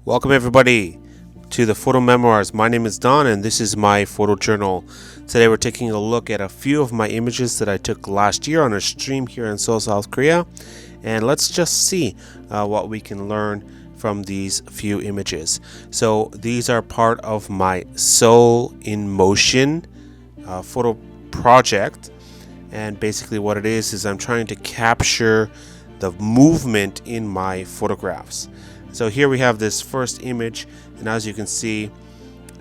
Welcome everybody to the Photo Memoirs. My name is Don and this is my photo journal. Today we're taking a look at a few of my images that I took last year on a stream here in Seoul, South Korea. And let's just see what we can learn from these few images. So these are part of my Seoul in Motion photo project. And basically what it is I'm trying to capture the movement in my photographs. So here we have this first image, and as you can see,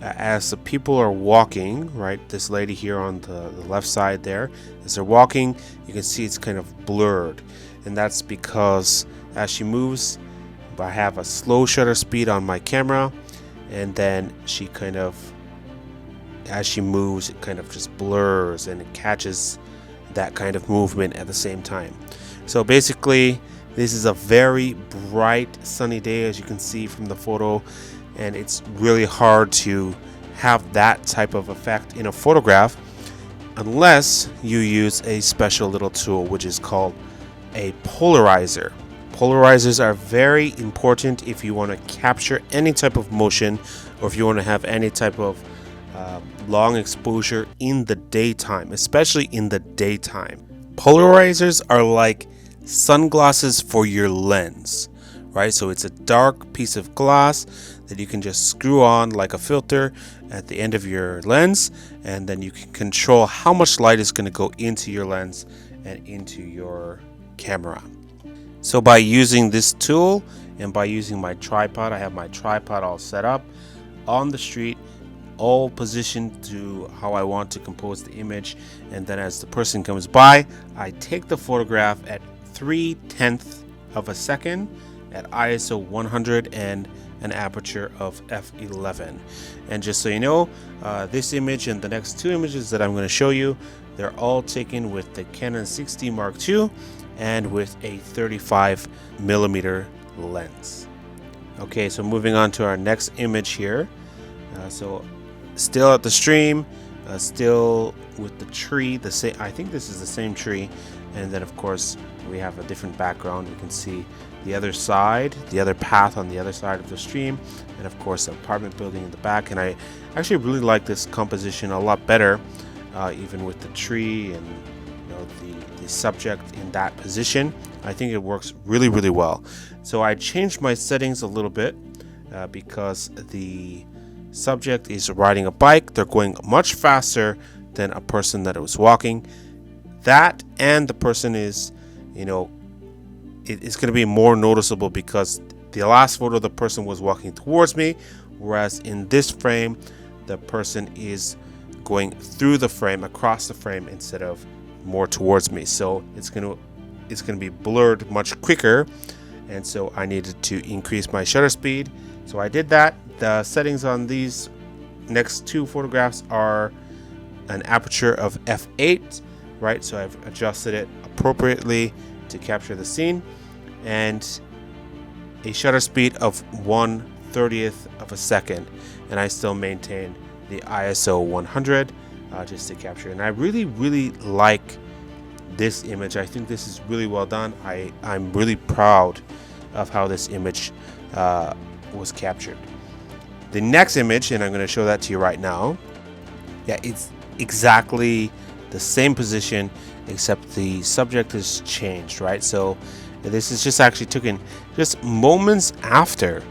as the people are walking, right, this lady here on the left side there, as they're walking, you can see it's kind of blurred, and that's because as she moves, I have a slow shutter speed on my camera, and then she kind of, as she moves, it kind of just blurs and it catches that kind of movement at the same time. So basically, this is a very bright sunny day, as you can see from the photo, and it's really hard to have that type of effect in a photograph unless you use a special little tool which is called a polarizer. Polarizers are very important if you want to capture any type of motion or if you want to have any type of long exposure in the daytime, especially in the daytime. Polarizers are like sunglasses for your lens, right? So it's a dark piece of glass that you can just screw on like a filter at the end of your lens, and then you can control how much light is going to go into your lens and into your camera. So by using this tool and by using my tripod, I have my tripod all set up on the street, all positioned to how I want to compose the image, and then as the person comes by, I take the photograph at 0.3 of a second at ISO 100 and an aperture of f11. And just so you know, this image and the next two images that I'm going to show you, they're all taken with the Canon 6D Mark II and with a 35mm lens. Okay, so moving on to our next image here. So still at the stream, still with the tree, the same. I think this is the same tree, and then of course we have a different background. You can see the other side, the other path on the other side of the stream, and of course the apartment building in the back. And I actually really like this composition a lot better, even with the tree and the subject in that position. I think it works really well. So I changed my settings a little bit because the subject is riding a bike. They're going much faster than a person that was walking. That and the person is, it's going to be more noticeable because the last photo the person was walking towards me, whereas in this frame the person is going through the frame, across the frame, instead of more towards me. So it's going to be blurred much quicker, and so I needed to increase my shutter speed. So I did that. The settings on these next two photographs are an aperture of f8, right? So I've adjusted it appropriately to capture the scene, and a shutter speed of 1/30 of a second, and I still maintain the ISO 100 just to capture. And I really like this image. I think this is really well done. I'm really proud of how this image was captured. The next image, and I'm going to show that to you right now. Yeah, it's exactly the same position except the subject is changed, right? So this is just actually taken just moments after,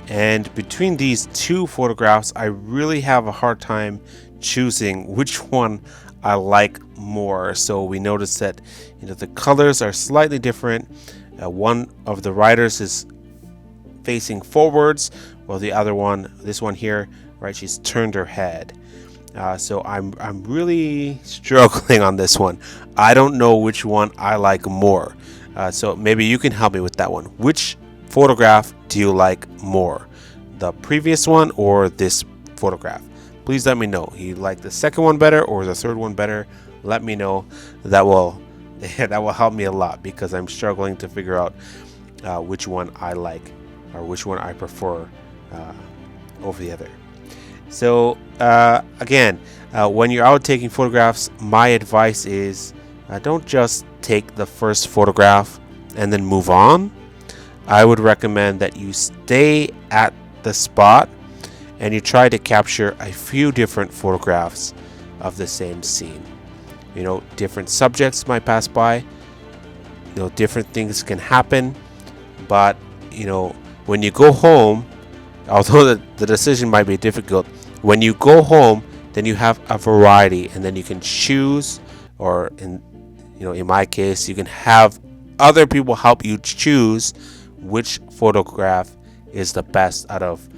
and between these two photographs I really have a hard time choosing which one I like more. So we notice that the colors are slightly different. One of the riders is facing forwards, while the other one, this one here, right, she's turned her head. So I'm really struggling on this one. I don't know which one I like more. So maybe you can help me with that one. Which photograph do you like more? The previous one or this photograph? Please let me know. You like the second one better or the third one better? Let me know. That will help me a lot because I'm struggling to figure out which one I like or which one I prefer over the other. So again, when you're out taking photographs, my advice is don't just take the first photograph and then move on. I would recommend that you stay at the spot and you try to capture a few different photographs of the same scene. You know, different subjects might pass by, you know, different things can happen, but you know, when you go home, although the decision might be difficult, when you go home, then you have a variety, and then you can choose, or in my case, you can have other people help you choose which photograph is the best out of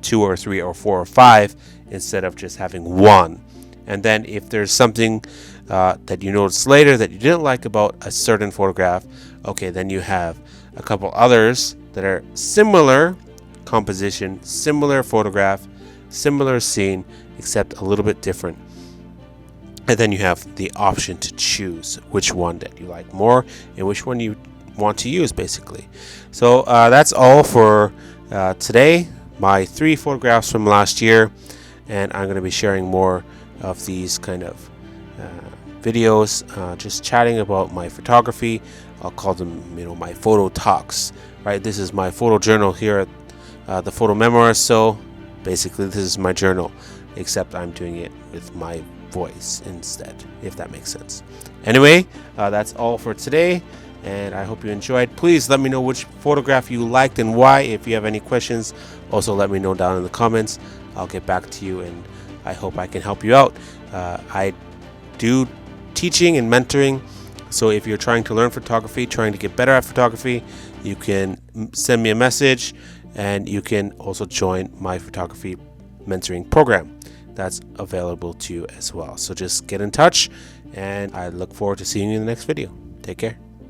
2 or 3 or 4 or 5, instead of just having one. And then if there's something that you notice later that you didn't like about a certain photograph, okay, then you have a couple others that are similar composition, similar photograph, similar scene, except a little bit different. And then you have the option to choose which one that you like more and which one you want to use, basically. So that's all for today. My 3 photographs from last year, and I'm going to be sharing more of these kind of videos, just chatting about my photography. I'll call them, my photo talks, right? This is my photo journal here at the Photo Memoirs. So basically, this is my journal, except I'm doing it with my voice instead, if that makes sense. Anyway, that's all for today, and I hope you enjoyed. Please let me know which photograph you liked and why. If you have any questions, also let me know down in the comments. I'll get back to you, and I hope I can help you out. I do teaching and mentoring, so if you're trying to learn photography, trying to get better at photography, you can send me a message, and you can also join my photography mentoring program. That's available to you as well. So just get in touch, and I look forward to seeing you in the next video. Take care.